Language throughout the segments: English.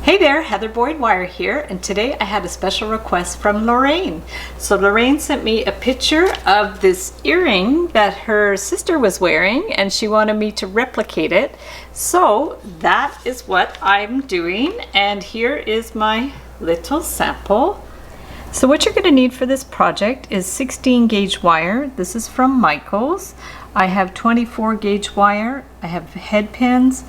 Hey there, Heather Boyd Wire here, and today I had a special request from Lorraine. So Lorraine sent me a picture of this earring that her sister was wearing, and she wanted me to replicate it. So that is what I'm doing, and here is my little sample. So what you're going to need for this project is 16 gauge wire. This is from Michaels. I have 24 gauge wire. I have head pins,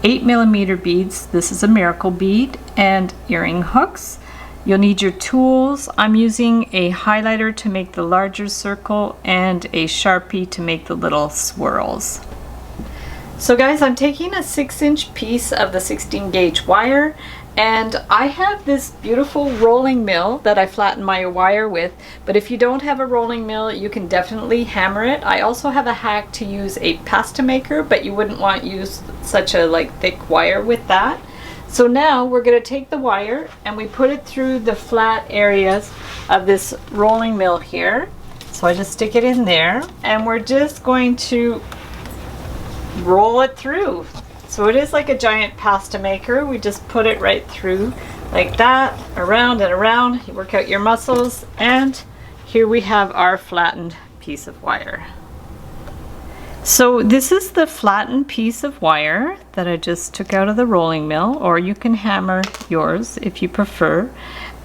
8mm beads, this is a miracle bead, and earring hooks. You'll need your tools. I'm using a highlighter to make the larger circle and a Sharpie to make the little swirls. So guys, I'm taking a 6-inch piece of the 16 gauge wire, and I have this beautiful rolling mill that I flatten my wire with, but if you don't have a rolling mill, you can definitely hammer it. I also have a hack to use a pasta maker, but you wouldn't want to use such a thick wire with that. So now we're going to take the wire and we put it through the flat areas of this rolling mill here. So I just stick it in there and we're just going to roll it through. So it is like a giant pasta maker. We just put it right through like that, around and around. You work out your muscles, and here we have our flattened piece of wire. So this is the flattened piece of wire that I just took out of the rolling mill, or you can hammer yours if you prefer.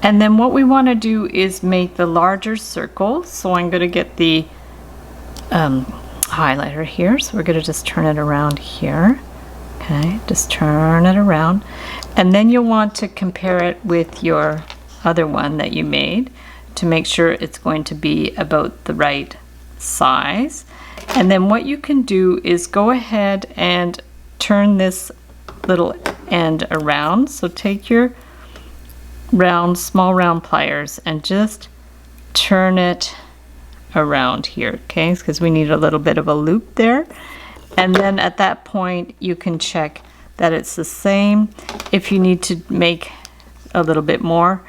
And then what we want to do is make the larger circle. So I'm going to get the highlighter here. So we're going to just turn it around here. Okay, just turn it around, and then you'll want to compare it with your other one that you made to make sure it's going to be about the right size. And then what you can do is go ahead and turn this little end around. So take your small round pliers and just turn it around here, okay, because we need a little bit of a loop there. And then at that point you can check that it's the same. If you need to make a little bit more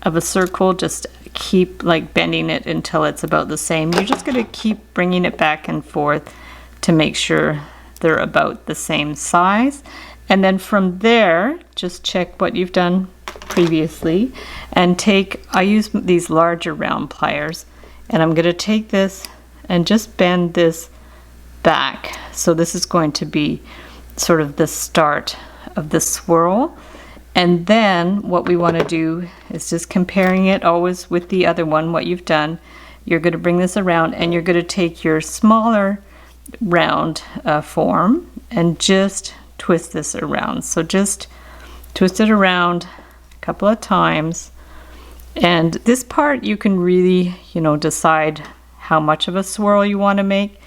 of a circle, just keep bending it until it's about the same. You're just going to keep bringing it back and forth to make sure they're about the same size. And then from there, just check what you've done previously and I use these larger round pliers, and I'm going to take this and just bend this back. So this is going to be sort of the start of the swirl. And then what we want to do is just comparing it always with the other one, what you've done. You're going to bring this around and you're going to take your smaller round form and just twist this around. So just twist it around a couple of times. And this part you can really, decide how much of a swirl you want to make.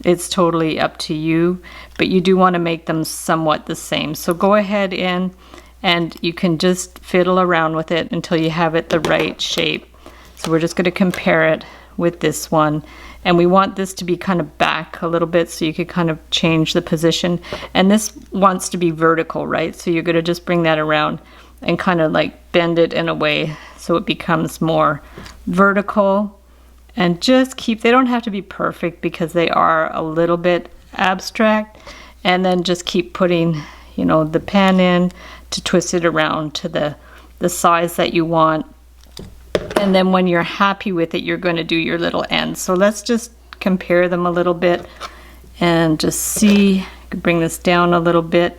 It's totally up to you, but you do want to make them somewhat the same. So go ahead in and you can just fiddle around with it until you have it the right shape. So we're just going to compare it with this one, and we want this to be kind of back a little bit so you could kind of change the position. And this wants to be vertical, right? So you're going to just bring that around and kind of bend it in a way so it becomes more vertical. And just they don't have to be perfect because they are a little bit abstract. And then just keep putting, the pen in to twist it around to the size that you want. And then when you're happy with it, you're going to do your little ends. So let's just compare them a little bit and just see. I could bring this down a little bit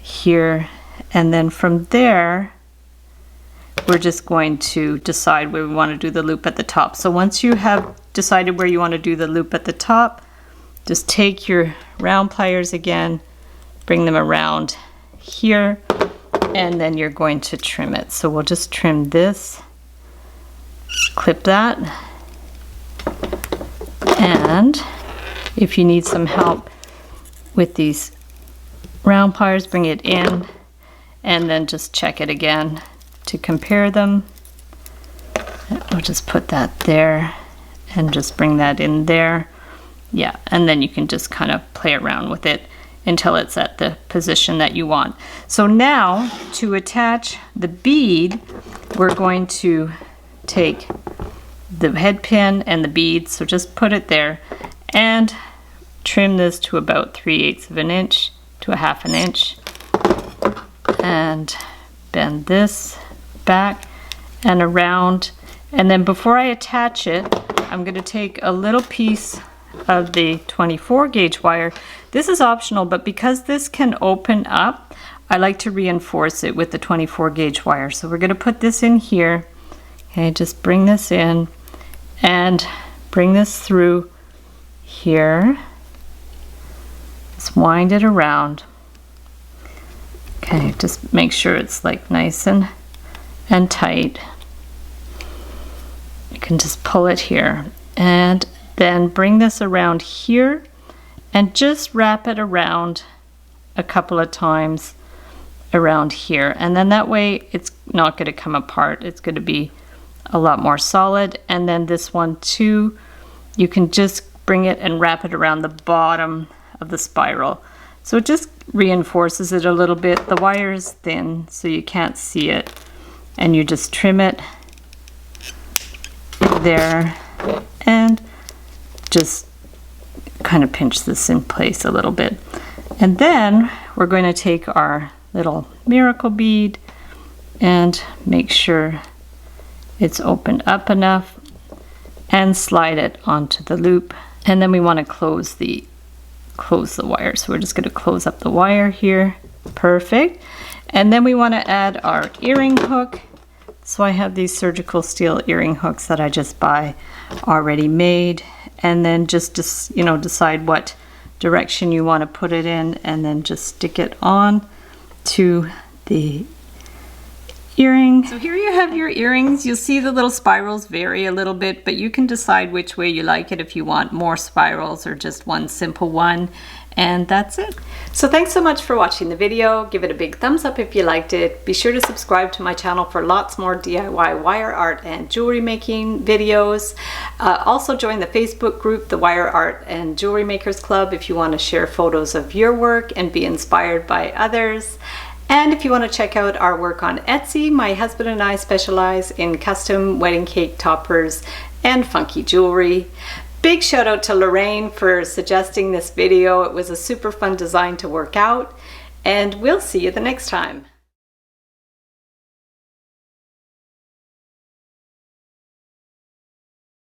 here. And then from there, we're just going to decide where we want to do the loop at the top. So once you have decided where you want to do the loop at the top, just take your round pliers again, bring them around here, and then you're going to trim it. So we'll just trim this, clip that, and if you need some help with these round pliers, bring it in and then just check it again to compare them. I'll just put that there and just bring that in there. Yeah, and then you can just kind of play around with it until it's at the position that you want. So now to attach the bead, we're going to take the head pin and the bead. So just put it there and trim this to about 3/8 of an inch to a 1/2 inch. And bend this back and around. And then before I attach it, I'm going to take a little piece of the 24 gauge wire. This is optional, but because this can open up, I like to reinforce it with the 24 gauge wire. So we're going to put this in here. Okay, just bring this in and bring this through here. Just wind it around. Okay, just make sure it's like nice and tight. You can just pull it here and then bring this around here and just wrap it around a couple of times around here, and then that way it's not going to come apart. It's going to be a lot more solid. And then this one too, you can just bring it and wrap it around the bottom of the spiral, so it just reinforces it a little bit. The wire is thin so you can't see it, and you just trim it there and just kind of pinch this in place a little bit. And then we're going to take our little miracle bead and make sure it's opened up enough and slide it onto the loop. And then we want to close the wire, so we're just going to close up the wire here. Perfect. And then we want to add our earring hook. So I have these surgical steel earring hooks that I just buy already made, and then just decide what direction you want to put it in, and then just stick it on to the earring. So here you have your earrings. You'll see the little spirals vary a little bit, but you can decide which way you like it, if you want more spirals or just one simple one. And that's it. So thanks so much for watching the video. Give it a big thumbs up if you liked it. Be sure to subscribe to my channel for lots more DIY wire art and jewelry making videos. Also join the Facebook group, the Wire Art and Jewelry Makers Club, if you want to share photos of your work and be inspired by others. And if you want to check out our work on Etsy, my husband and I specialize in custom wedding cake toppers and funky jewelry. Big shout out to Lorraine for suggesting this video. It was a super fun design to work out, and we'll see you the next time.